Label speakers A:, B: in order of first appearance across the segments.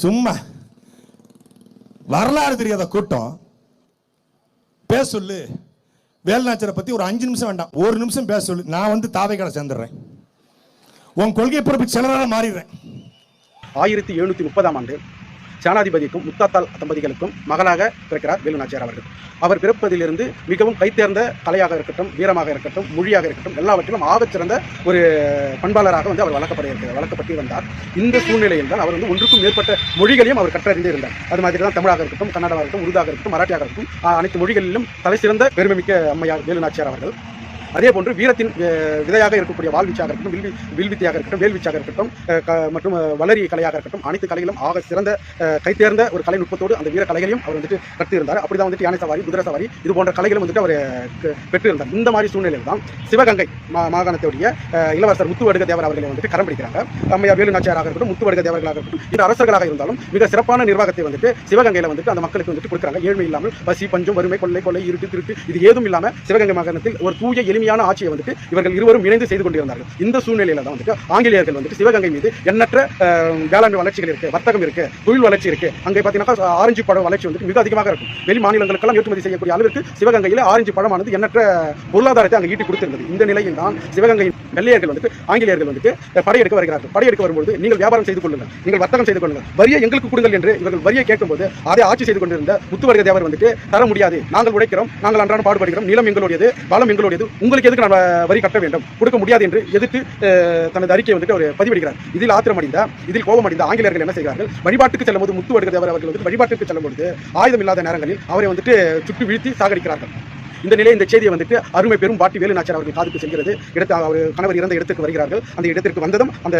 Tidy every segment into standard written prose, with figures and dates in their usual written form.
A: சும்மா வரலாறு தெரியாத கூட்டம் பேச சொல்லு. வேலுநாச்சியாரை பத்தி ஒரு 5 நிமிஷம் வேண்டாம், 1 நிமிஷம் பேச சொல்லு. நான் வந்து தாவைக்கால சேர்ந்துடுறேன், உன் கொள்கை பிறப்பு செயலராக மாறிடுறேன்.
B: 1730ஆம் ஆண்டு சேனாதிபதிக்கும் முத்தாத்தாள் தம்பதிகளுக்கும் மகளாக பிறக்கிறார் வேலுநாச்சியார் அவர்கள். அவர் பிறப்பதிலிருந்து மிகவும் கைத்தேர்ந்த கலையாக இருக்கட்டும், வீரமாக இருக்கட்டும், மொழியாக இருக்கட்டும், எல்லாவற்றிலும் ஆகச்சிறந்த ஒரு பண்பாளராக வந்து அவர் வளர்க்கப்பட்டு வந்தார். இந்த சூழ்நிலையில் தான் அவர் வந்து ஒன்றுக்கும் மேற்பட்ட மொழிகளையும் அவர் கற்றறிந்து இருந்தார். அது மாதிரி தான் தமிழாக இருக்கட்டும், கன்னடமாக இருக்கட்டும், உருதாக இருக்கட்டும், மராட்டியாக இருக்கட்டும், அனைத்து மொழிகளிலும் தலை சிறந்த பெருமைமிக்க அம்மையார் வேலுநாச்சியார் அவர்கள். அதே போன்று வீரத்தின் விதையாக இருக்கக்கூடிய வாழ்வீச்சாக இருக்கட்டும், வில்வித்தையாக இருக்கட்டும், வேல்வீச்சாக இருக்கட்டும், மற்றும் வளரி கலையாக இருக்கட்டும், அனைத்து கலைகளும் ஆக சிறந்த கைத்தேர்ந்த ஒரு கலைநுட்பத்தோடு அந்த வீர கலைகளையும் அவர் வந்துட்டு கற்றிருந்தார். அப்படிதான் வந்துட்டு யானை சவாரி, குதிரை சவாரி இது போன்ற கலைகளும் வந்துட்டு அவர் பெற்றிருந்தார். இந்த மாதிரி சூழ்நிலையில் தான் சிவகங்கை மாகாணத்துடைய இளவரசர் முத்துவடுக தேவர் அவர்களை வந்துட்டு கரம் பிடிக்கிறாங்க. அம்மையார் வேலுநாச்சியாராக இருக்கட்டும், முத்துவடுக தேவர்களாக இருக்கட்டும், இந்த அரசர்களாக இருந்தாலும் மிக சிறப்பான நிர்வாகத்தை வந்துட்டு சிவகங்கையில் வந்துட்டு அந்த மக்களுக்கு வந்துட்டு கொடுக்குறாங்க. ஏழ்மை இல்லாமல், பசி, பஞ்சம், வறுமை, கொள்ளை, இருட்டு, திருட்டு இது ஏதும் இல்லாமல் சிவகங்கை மாகாணத்தில் ஒரு தூய எளிமையான ஆட்சியை வந்துட்டு இவர்கள் இருவரும் இணைந்து செய்து கொண்டிருந்தார்கள். இந்த சூழ்நிலையில தான் வந்துட்டு ஆங்கிலேயர்கள் வந்துட்டு சிவகங்கை மீது எண்ணற்ற வேளாண் வளர்ச்சிகள் இருக்கு, வர்த்தகம் இருக்கு, தொழில் வளர்ச்சி இருக்கு. அங்கே பார்த்தீங்கன்னா ஆரஞ்சு பழம் வளர்ச்சி வந்துட்டு மிக அதிகமாக இருக்கும். வெளி மாநிலங்களுக்கெல்லாம் ஏற்றுமதி செய்யக்கூடிய அளவிற்கு சிவகங்கையில் ஆரஞ்சு பழமானது எண்ணற்ற பொருளாதாரத்தை அங்கே ஈட்டி கொடுத்திருந்தது. இந்த நிலையில் தான் சிவகங்கையின் வெள்ளையர்கள் வந்துட்டு ஆங்கிலேயர்கள் வந்துட்டு படையெடுக்க வருகிறார்கள். படையெடுக்க வரும்போது நீங்கள் வியாபாரம் செய்து கொள்ளுங்கள், நீங்கள் வர்த்தகம் செய்து கொள்ளுங்கள், வரியை எங்களுக்கு கொடுங்கள் என்று இவர்கள் வரியை கேட்கும்போது அதை ஆட்சி செய்து கொண்டிருந்த முத்துவடுக தேவர் வந்துட்டு தர முடியாது, நாங்கள் உழைக்கிறோம், நாங்கள் அன்றாடம் பாடுபடுகிறோம், நிலம் எங்களுடையது, வளம் எங்களுடையது, உங்களுக்கு எதுக்கு நான் வரி கட்ட வேண்டும், கொடுக்க முடியாது என்று எதிர்த்து தனது அறிக்கையை வந்துட்டு அவர் பதிவிடுகிறார். இதில் ஆத்திரமடைந்த, இதில் கோபமடைந்த ஆங்கிலேயர்கள் என்ன செய்கிறார்கள், வழிபாட்டுக்கு செல்லும் போது முத்துவடுக தேவர் அவர்கள் வந்து வழிபாட்டுக்கு செல்லும் பொழுது ஆயுதம் இல்லாத நேரங்களில் அவரை வந்துட்டு சுற்றி வீழ்த்தி சாகடிக்கிறார்கள். இந்த நிலை, இந்த செய்தியை வந்துட்டு அருமை பெரும் பாட்டி வேலுநாச்சியார் அவர்கள் காதுக்கு செல்கிறது. அவர் கணவர் இறந்த இடத்துக்கு வருகிறார்கள். அந்த இடத்திற்கு வந்ததும் அந்த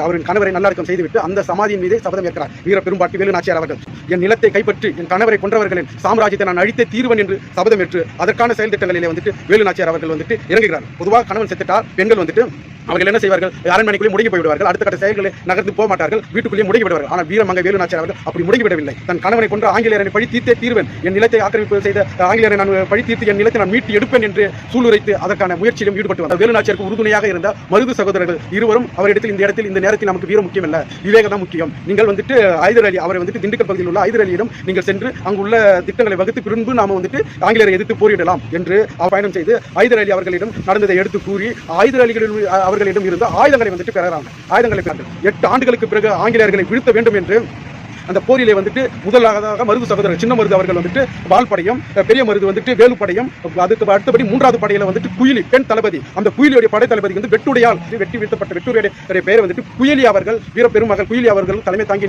B: அவரின் கணவரை நல்லடக்கம் செய்துவிட்டு அந்த சமாதியின் மீதே சபதம் ஏற்கிறார் வீர பெரும்பாட்டி வேலுநாச்சியார் அவர்கள். என் நிலத்தை கைப்பற்றி என் கணவரை கொன்றவர்களின் சாம்ராஜ்யத்தை நான் அழித்தே தீர்வன் என்று சபதம் ஏற்று அதற்கான செயல் திட்டங்களிலே வந்துட்டு வேலுநாச்சியார் அவர்கள் வந்துட்டு இறங்குகிறார். பொதுவாக கணவன் செத்துட்டால் பெண்கள் வந்துட்டு அவர்கள் என்ன செய்வார்கள், அரண்மனைக்குள்ளே முடங்கி போய்விடுவார்கள், அடுத்த கட்ட செயல்களை நகர்ந்து போக மாட்டார்கள், வீட்டுக்குள்ளே முடங்கி விடுவார்கள். ஆனால் வீரமங்கை வேலுநாச்சியார் அவர்கள் அப்படி முடங்கிவிடவில்லை. தன் கணவனை கொன்ற ஆங்கிலேயரை பழி தீர்த்தே தீர்வேன், என் நிலத்தை ஆக்கிரமிப்பு செய்த ஆங்கிலேயரை நான் பழி தீர்த்து என் நிலத்தை நான் மீட்டு எடுப்பேன் என்று சூளுரைத்து அதற்கான முயற்சியிலும் ஈடுபட்டு வந்தார். வேலுநாச்சியாருக்கு உறுதுணையாக இருந்த மருது சகோதரர்கள் இருவரும் அவரிடத்தில் இந்த நேரத்தில் நமக்கு வீரம் முக்கியம் அல்ல, விவேகம் தான் முக்கியம், நீங்கள் வந்துட்டு ஐதர் அலி அவரை வந்துட்டு திண்டுக்கல் பகுதியில் உள்ள ஐதர் அலியிடம் நீங்கள் சென்று அங்குள்ள திட்டங்களை வகுத்து பின்பு நாம வந்துட்டு ஆங்கிலேயரை எதிர்த்து போரிடலாம் என்று பயணம் செய்து ஐதர் அலி அவர்களிடம் நடந்ததை எடுத்து கூறி ஐதர் அலிகளிடம் அவர்களிடம் இருந்த ஆயுதங்களை வந்துட்டு பெறாங்க. ஆயுதங்களை பெறாங்க. 8 ஆண்டுகளுக்கு பிறகு ஆங்கிலேயர்களை வீழ்த்த வேண்டும் என்று அந்த போரிலே வந்துட்டு முதலாவதாக மருது சகோதரர் சின்ன மருது அவர்கள் வந்துட்டு வால்படையும், பெரிய மருது வந்துட்டு வேலுப்படையும், அதுக்கு அடுத்தபடி 3வது படையில வந்துட்டு குயிலி பெண் தளபதி, அந்த குயிலியுடைய படை தளபதி வந்து வெட்டுடையால் வெட்டி வீழ்த்தப்பட்ட வெட்டுடைய பெயர் வந்துட்டு குயிலி அவர்கள், வீர பெருமகள் குயிலி அவர்கள் தலைமை தாங்கி